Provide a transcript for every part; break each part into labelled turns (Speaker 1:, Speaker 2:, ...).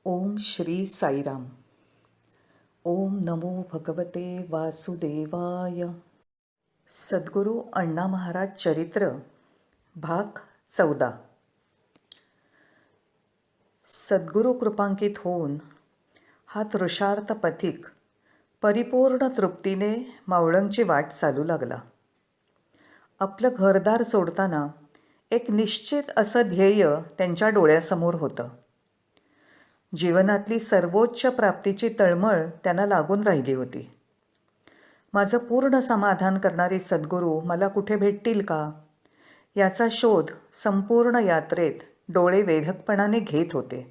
Speaker 1: ओम श्री साईराम. ओम नमो भगवते वासुदेवाय. सद्गुरू अण्णा महाराज चरित्र भाग 14. सद्गुरू कृपांकित होऊन हा तृषार्थ पथिक परिपूर्ण तृप्तीने मावळंगची वाट चालू लागला. आपलं घरदार सोडताना एक निश्चित असं ध्येय त्यांच्या डोळ्यासमोर होतं. जीवनातली सर्वोच्च प्राप्तीची तळमळ त्यांना लागून राहिली होती. माझं पूर्ण समाधान करणारे सद्गुरू मला कुठे भेटतील का, याचा शोध संपूर्ण यात्रेत डोळे वेधकपणाने घेत होते.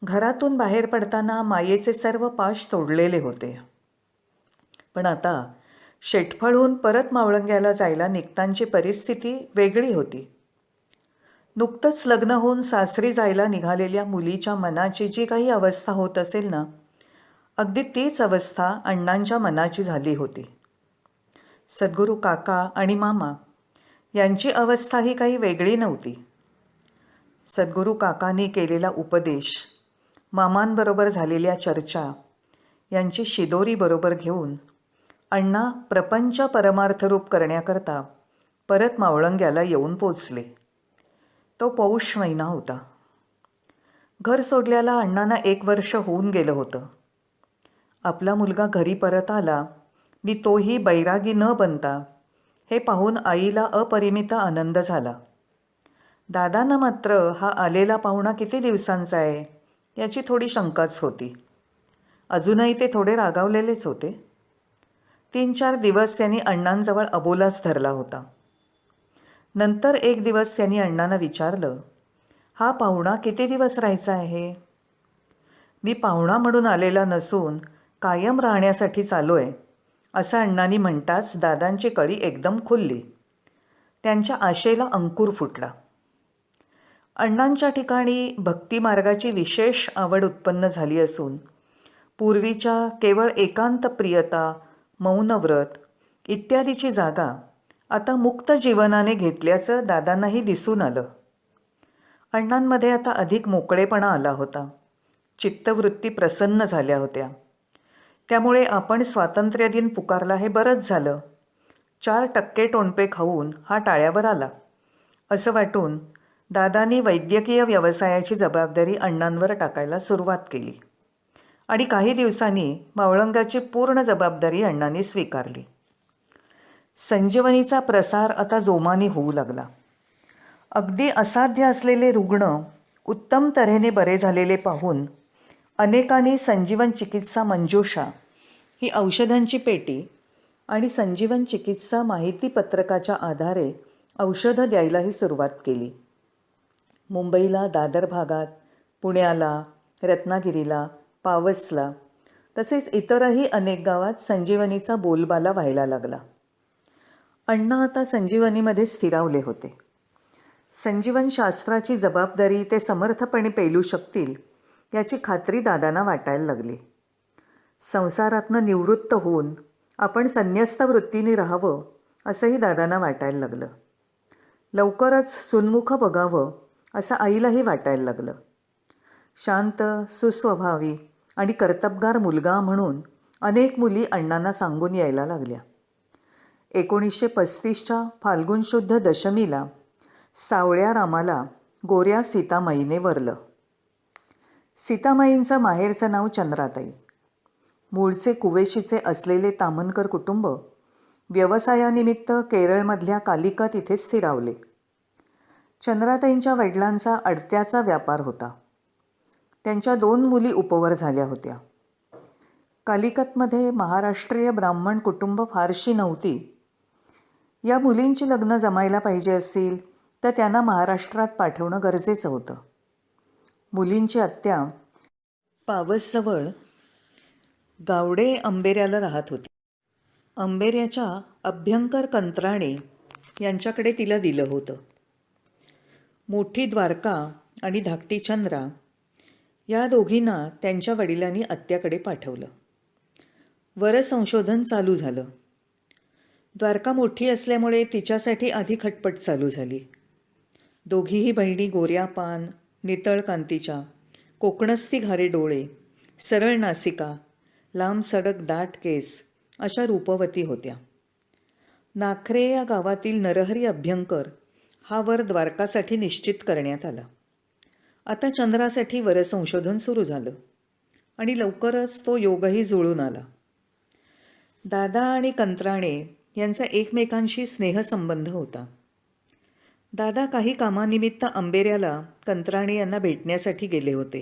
Speaker 1: घरातून बाहेर पडताना मायेचे सर्व पाश तोडलेले होते. पण आता शेटफळहून परत मावळंग्याला जायला निघतांची परिस्थिती वेगळी होती. नुकतंच लग्न होऊन सासरी जायला निघालेल्या मुलीच्या मनाची जी काही अवस्था होत असेल ना, अगदी तीच अवस्था अण्णांच्या मनाची झाली होती. सद्गुरू काका आणि मामा यांची अवस्थाही काही वेगळी नव्हती. सद्गुरू काकांनी केलेला उपदेश, मामांबरोबर झालेल्या चर्चा यांची शिदोरी बरोबर घेऊन अण्णा प्रपंच परमार्थरूप करण्याकरता परत मावळंग्याला येऊन पोचले. तो पौष महिना होता. घर सोडल्याला अण्णांना 1 वर्ष होऊन गेलं होतं. आपला मुलगा घरी परत आला नी तोही बैरागी न बनता हे पाहून आईला अपरिमित आनंद झाला. दादांना मात्र हा आलेला पाहुणा किती दिवसांचा आहे याची थोडी शंकाच होती. अजूनही ते थोडे रागावलेलेच होते. 3-4 दिवस त्यांनी अण्णांजवळ अबोलाच धरला होता. नंतर एक दिवस त्यांनी अण्णांना विचारलं, हा पाहुणा किती दिवस राहायचा आहे? मी पाहुणा म्हणून आलेला नसून कायम राहण्यासाठी चालो आहे, असं अण्णांनी म्हणताच दादांची कळी एकदम खुलली. त्यांच्या आशेला अंकुर फुटला. अण्णांच्या ठिकाणी भक्तिमार्गाची विशेष आवड उत्पन्न झाली असून पूर्वीच्या केवळ एकांत प्रियता, मौनव्रत इत्यादीची जागा आता मुक्त जीवनाने घेतल्याचं दादांनाही दिसून आलं. अण्णांमध्ये आता अधिक मोकळेपणा आला होता. चित्तवृत्ती प्रसन्न झाल्या होत्या. त्यामुळे आपण स्वातंत्र्य दिन पुकारला हे बरंच झालं. 4% टोणपे खाऊन हा टाळ्यावर आला असं वाटून दादांनी वैद्यकीय व्यवसायाची जबाबदारी अण्णांवर टाकायला सुरुवात केली आणि काही दिवसांनी मावळंगाची पूर्ण जबाबदारी अण्णांनी स्वीकारली. संजीवनीचा प्रसार आता जोमाने होऊ लागला. अगदी असाध्य असलेले रुग्ण उत्तम तऱ्हेने बरे झालेले पाहून अनेकांनी संजीवन चिकित्सा मंजूषा ही औषधांची पेटी आणि संजीवन चिकित्सा माहिती पत्रकाच्या आधारे औषधं द्यायलाही सुरुवात केली. मुंबईला, दादर भागात, पुण्याला, रत्नागिरीला, पावसला तसेच इतरही अनेक गावात संजीवनीचा बोलबाला व्हायला लागला. अण्णा आता संजीवनीमध्ये स्थिरावले होते. संजीवन शास्त्राची जबाबदारी ते समर्थपणे पेलू शकतील याची खात्री दादांना वाटायला लागली. संसारातनं निवृत्त होऊन आपण संन्यस्त वृत्तीने राहावं असंही दादांना वाटायला लागलं. लवकरच सुन्मुख बघावं असं आईलाही वाटायला लागलं. शांत, सुस्वभावी आणि कर्तबगार मुलगा म्हणून अनेक मुली अण्णांना सांगून यायला लागल्या. 1935च्या फाल्गुन शुद्ध दशमीला सावळ्या रामाला गोऱ्या सीतामाईने वरलं. सीतामाईंचं माहेरचं नाव चंद्राताई. मूळचे कुवेशीचे असलेले तामनकर कुटुंब व्यवसायानिमित्त केरळमधल्या कालिकत इथे स्थिरावले. चंद्राताईंच्या वडिलांचा अडत्याचा व्यापार होता. त्यांच्या 2 मुली उपवर झाल्या होत्या. कालिकतमध्ये महाराष्ट्रीय ब्राह्मण कुटुंब फारशी नव्हती. या मुलींची लग्न जमायला पाहिजे असतील तर त्यांना महाराष्ट्रात पाठवणं गरजेचं होतं. मुलींची आत्या पावसजवळ गावडे अंबेऱ्याला राहत होती. अंबेऱ्याच्या अभ्यंकर कंत्राणे यांच्याकडे तिला दिलं होतं. मोठी द्वारका आणि धाकटी चंद्रा या दोघींना त्यांच्या वडिलांनी आत्याकडे पाठवलं. वरसंशोधन चालू झालं. द्वारका मोठी असल्यामुळे तिच्यासाठी आधी खटपट चालू झाली. दोघीही बहिणी गोऱ्या पान, नितळ कांतीच्या कोकणस्थी घारे डोळे, सरळ नासिका, लांब सडक दाट केस अशा रूपवती होत्या. नाखरे या गावातील नरहरी अभ्यंकर हा वर द्वारकासाठी निश्चित करण्यात आला. आता चंद्रासाठी वरसंशोधन सुरू झालं आणि लवकरच तो योगही जुळून आला. दादा आणि कंत्राणे यांचा एकमेकांशी स्नेहसंबंध होता. दादा काही कामानिमित्त अंबेऱ्याला कंत्राणे यांना भेटण्यासाठी गेले होते.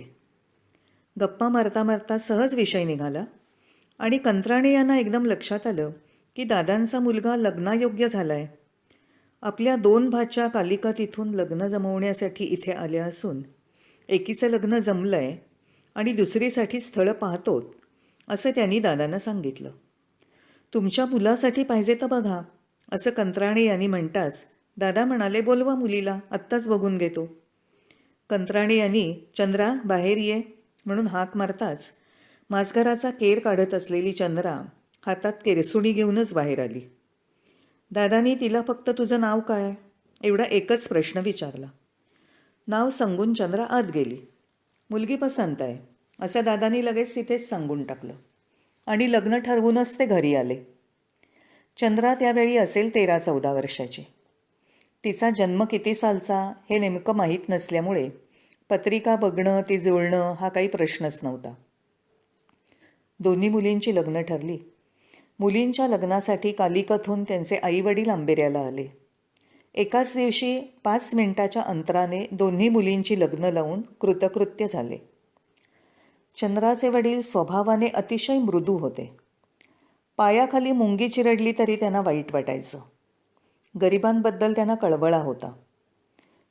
Speaker 1: गप्पा मारता मारता सहज विषय निघाला आणि कंत्राणे यांना एकदम लक्षात आलं की दादांचा मुलगा लग्नायोग्य झाला आहे. आपल्या 2 भाच्या कालिका तिथून लग्न जमवण्यासाठी इथे आल्या असून एकीचं लग्न जमलं आहे आणि दुसरीसाठी स्थळं पाहतोत असं त्यांनी दादांना सांगितलं. तुमच्या मुलासाठी पाहिजे तर बघा असं कंत्राणे यांनी म्हणताच दादा म्हणाले, बोलवा मुलीला, आत्ताच बघून घेतो. कंत्राणे यांनी चंद्रा बाहेर ये म्हणून हाक मारताच मासघराचा केर काढत असलेली चंद्रा हातात केरसुणी घेऊनच बाहेर आली. दादानी तिला फक्त तुझं नाव काय एवढा एकच प्रश्न विचारला. नाव सांगून चंद्रा आत गेली. मुलगी पसंत आहे असं दादानी लगेच तिथेच सांगून टाकलं आणि लग्न ठरवूनच ते घरी आले. चंद्रा त्यावेळी असेल 13-14 वर्षाची. तिचा जन्म किती सालचा हे नेमकं माहीत नसल्यामुळे पत्रिका बघणं ती जुळणं हा काही प्रश्नच नव्हता. दोन्ही मुलींची लग्न ठरली. मुलींच्या लग्नासाठी कालिकतहून त्यांचे आईवडील अंबेऱ्याला आले. एकाच दिवशी 5 मिनिटाच्या अंतराने दोन्ही मुलींची लग्न लावून कृतकृत्य झाले. चंद्राचे वडील स्वभावाने अतिशय मृदू होते. पायाखाली मुंगी चिरडली तरी त्यांना वाईट वाटायचं. गरिबांबद्दल त्यांना कळवळा होता.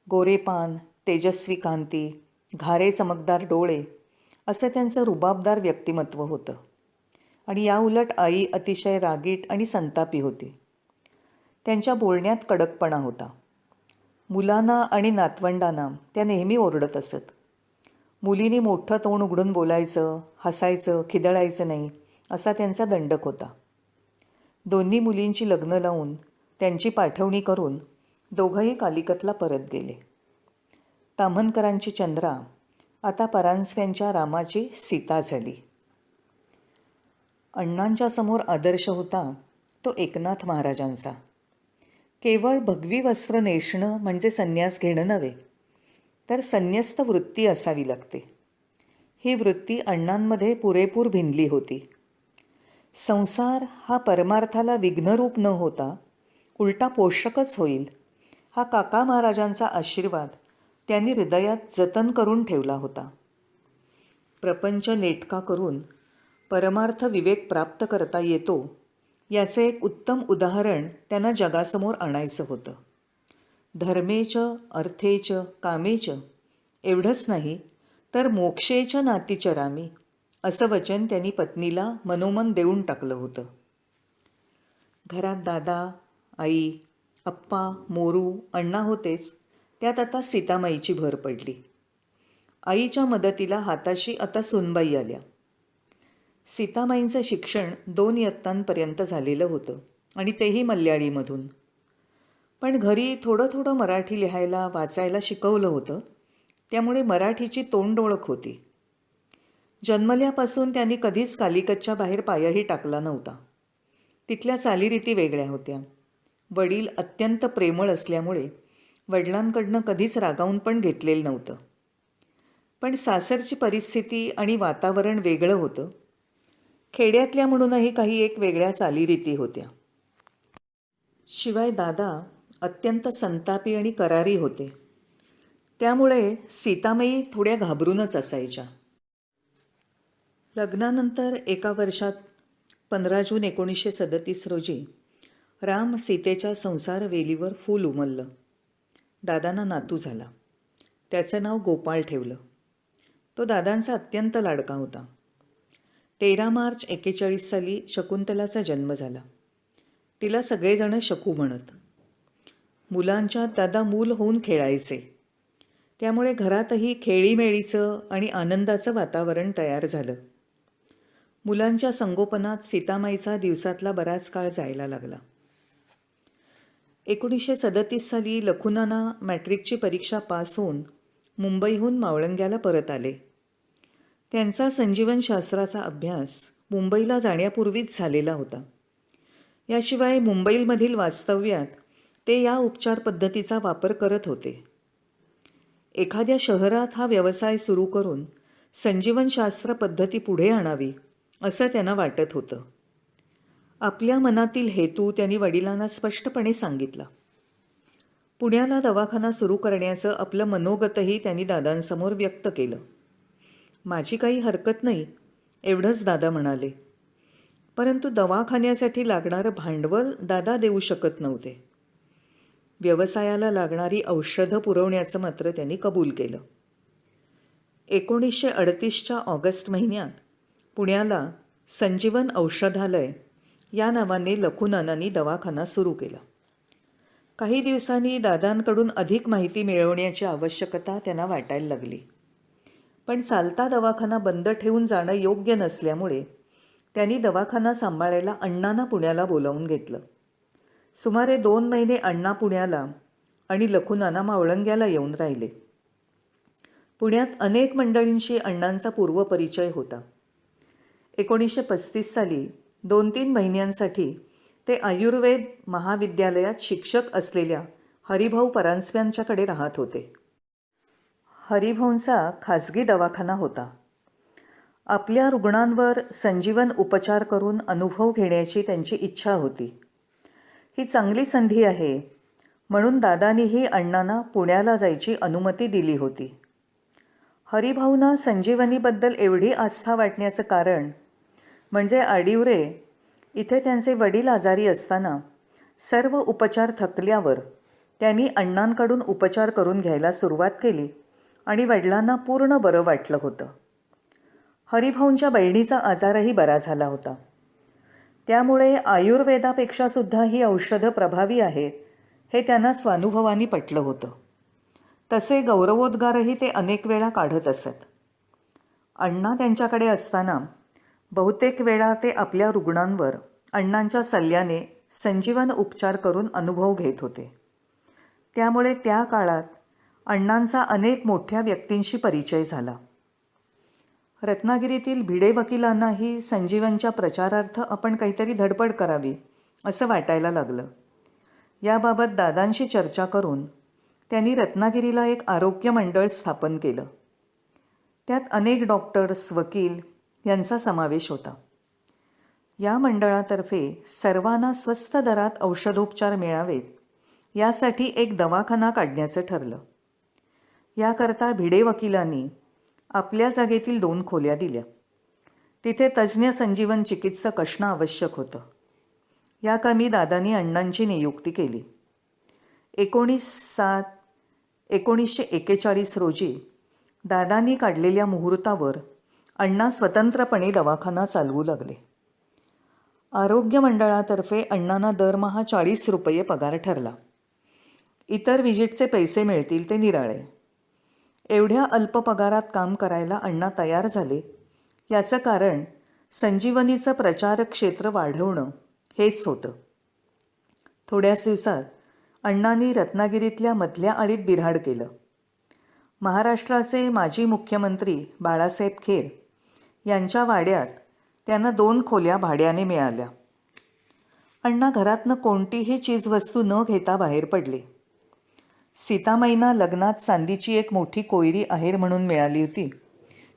Speaker 1: गोरेपान, तेजस्वी कांती, घारे चमकदार डोळे असं त्यांचं रुबाबदार व्यक्तिमत्व होतं. आणि या उलट आई अतिशय रागीट आणि संतापी होती. त्यांच्या बोलण्यात कडकपणा होता. मुलांना आणि नातवंडांना त्या नेहमी ओरडत असत. मुलींनी मोठं तोंड उघडून बोलायचं, हसायचं, खिदळायचं नाही असा त्यांचा दंडक होता. दोन्ही मुलींची लग्न लावून त्यांची पाठवणी करून दोघंही कालिकतला परत गेले. ताम्हनकरांची चंद्रा आता परांजप्यांच्या रामाची सीता झाली. अण्णांच्या समोर आदर्श होता तो एकनाथ महाराजांचा. केवळ भगवी वस्त्र नेसणं म्हणजे संन्यास घेणं नव्हे, तर संन्यस्त वृत्ती असावी लागते. ही वृत्ती अण्णांमध्ये पुरेपूर भिनली होती. संसार हा परमार्थाला विघ्नरूप न होता उलटा पोषकच होईल हा काका महाराजांचा आशीर्वाद त्यांनी हृदयात जतन करून ठेवला होता. प्रपंच नेटका करून परमार्थ विवेक प्राप्त करता येतो याचे एक उत्तम उदाहरण त्यांना जगासमोर आणायचं होतं. धर्मेच अर्थेच कामेच एवढंच नाही तर मोक्षेच नातीचरामी असं वचन त्यांनी पत्नीला मनोमन देऊन टाकलं होतं. घरात दादा, आई, अप्पा, मोरू, अण्णा होतेच, त्यात आता सीतामाईची भर पडली. आईच्या मदतीला हाताशी आता सुनबाई आल्या. सीतामाईंचं शिक्षण 2 इयत्तांपर्यंत झालेलं होतं आणि तेही मल्याळीमधून. पण घरी थोडं मराठी लिहायला वाचायला शिकवलं होतं, त्यामुळे मराठीची तोंड ओळख होती. जन्मल्यापासून त्यांनी कधीच कालिकतच्या बाहेर पायही टाकला नव्हता. तिथल्या चालीरीती वेगळ्या होत्या. वडील अत्यंत प्रेमळ असल्यामुळे वडिलांकडनं कधीच रागावून पण घेतलेलं नव्हतं. पण सासरची परिस्थिती आणि वातावरण वेगळं होतं. खेड्यातल्या म्हणूनही काही एक वेगळ्या चालीरीती होत्या. शिवाय दादा अत्यंत संतापी आणि करारी होते. त्यामुळे सीतामाई थोड्या घाबरूनच असायच्या. लग्नानंतर एका वर्षात 15 जून 1937 रोजी राम सीतेच्या संसार वेलीवर फूल उमललं. दादांना नातू झाला. त्याचं नाव गोपाळ ठेवलं. तो दादांचा अत्यंत लाडका होता. 13 मार्च 1941 साली शकुंतलाचा जन्म झाला. तिला सगळेजण शकू म्हणत. मुलांच्यात दादा मूल होऊन खेळायचे. त्यामुळे घरातही खेळीमेळीचं आणि आनंदाचं वातावरण तयार झालं. मुलांच्या संगोपनात सीतामाईचा दिवसातला बराच काळ जायला लागला. 1937 साली लखुनाना मॅट्रिकची परीक्षा पास होऊन मुंबईहून मावळंग्याला परत आले. त्यांचा संजीवनशास्त्राचा अभ्यास मुंबईला जाण्यापूर्वीच झालेला होता. याशिवाय मुंबईमधील वास्तव्यात ते या उपचार पद्धतीचा वापर करत होते. एखाद्या शहरात हा व्यवसाय सुरू करून संजीवनशास्त्र पद्धती पुढे आणावी असं त्यांना वाटत होतं. आपल्या मनातील हेतू त्यांनी वडिलांना स्पष्टपणे सांगितला. पुण्याला दवाखाना सुरू करण्याचं आपलं मनोगतही त्यांनी दादांसमोर व्यक्त केलं. माझी काही हरकत नाही एवढंच दादा म्हणाले. परंतु दवाखान्यासाठी लागणारं भांडवल दादा देऊ शकत नव्हते. व्यवसायाला लागणारी औषधं पुरवण्याचं मात्र त्यांनी कबूल केलं. 1938च्या ऑगस्ट महिन्यात पुण्याला संजीवन औषधालय या नावाने लखुनानांनी दवाखाना सुरू केला. काही दिवसांनी दादांकडून अधिक माहिती मिळवण्याची आवश्यकता त्यांना वाटायला लागली. पण चालता दवाखाना बंद ठेवून जाणं योग्य नसल्यामुळे त्यांनी दवाखाना सांभाळायला अण्णांना पुण्याला बोलावून घेतलं. सुमारे 2 महिने अण्णा पुण्याला आणि लखुनाना मावळंग्याला येऊन राहिले. पुण्यात अनेक मंडळींशी अण्णांचा पूर्वपरिचय होता. 1935 साली 2-3 महिन्यांसाठी ते आयुर्वेद महाविद्यालयात शिक्षक असलेल्या हरिभाऊ परांजप्यांच्याकडे राहत होते. हरिभाऊंचा खाजगी दवाखाना होता. आपल्या रुग्णांवर संजीवन उपचार करून अनुभव घेण्याची त्यांची इच्छा होती. ही चांगली संधी आहे म्हणून दादांनीही अण्णांना पुण्याला जायची अनुमती दिली होती. हरिभाऊंना संजीवनीबद्दल एवढी आस्था वाटण्याचं कारण म्हणजे आडिवरे इथे त्यांचे वडील आजारी असताना सर्व उपचार थकल्यावर त्यांनी अण्णांकडून उपचार करून घ्यायला सुरुवात केली आणि वडिलांना पूर्ण बरं वाटलं होतं. हरिभाऊंच्या बहिणीचा आजारही बरा झाला होता. त्यामुळे आयुर्वेदापेक्षासुद्धा ही औषधं प्रभावी आहेत हे त्यांना स्वानुभवानी पटलं होतं. तसे गौरवोद्गारही ते अनेक वेळा काढत असत. अण्णा त्यांच्याकडे असताना बहुतेक वेळा ते आपल्या रुग्णांवर अण्णांच्या सल्ल्याने संजीवन उपचार करून अनुभव घेत होते. त्यामुळे त्या काळात अण्णांचा अनेक मोठ्या व्यक्तींशी परिचय झाला. रत्नागिरीतील भिडे वकिलांनाही संजीवनच्या प्रचारार्थ आपण काहीतरी धडपड करावी असं वाटायला लागलं. याबाबत दादांशी चर्चा करून त्यांनी रत्नागिरीला एक आरोग्य मंडळ स्थापन केलं. त्यात अनेक डॉक्टर्स, वकील यांचा समावेश होता. या मंडळातर्फे सर्वांना स्वस्त दरात औषधोपचार मिळावेत यासाठी एक दवाखाना काढण्याचं ठरलं. याकरता भिडे वकिलांनी आपल्या जागेतील 2 खोल्या दिल्या. तिथे तज्ज्ञ संजीवन चिकित्सक असणं आवश्यक होतं. या कामी दादांनी अण्णांची नियुक्ती केली. 19/7/1941 रोजी दादांनी काढलेल्या मुहूर्तावर अण्णा स्वतंत्रपणे दवाखाना चालवू लागले. आरोग्य मंडळातर्फे अण्णांना दरमहा 40 रुपये पगार ठरला. इतर विजिटचे पैसे मिळतील ते निराळे. एवढ्या अल्प पगारात काम करायला अण्णा तयार झाले. याचं कारण संजीवनीचं प्रचार क्षेत्र वाढवणं हेच होतं. थोड्याच दिवसात अण्णांनी रत्नागिरीतल्या मधल्या आळीत बिऱ्हाड केलं. महाराष्ट्राचे माजी मुख्यमंत्री बाळासाहेब खेर यांच्या वाड्यात त्यांना 2 खोल्या भाड्याने मिळाल्या. अण्णा घरातनं कोणतीही चीजवस्तू न घेता बाहेर पडले. सीतामाईंना लग्नात चांदीची एक मोठी कोयरी आहेर म्हणून मिळाली होती.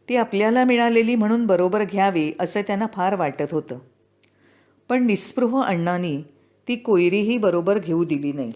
Speaker 1: ती आपल्याला मिळालेली म्हणून बरोबर घ्यावी असं त्यांना फार वाटत होतं. पण निस्पृह अण्णांनी ती कोयरीही बरोबर घेऊ दिली नाही.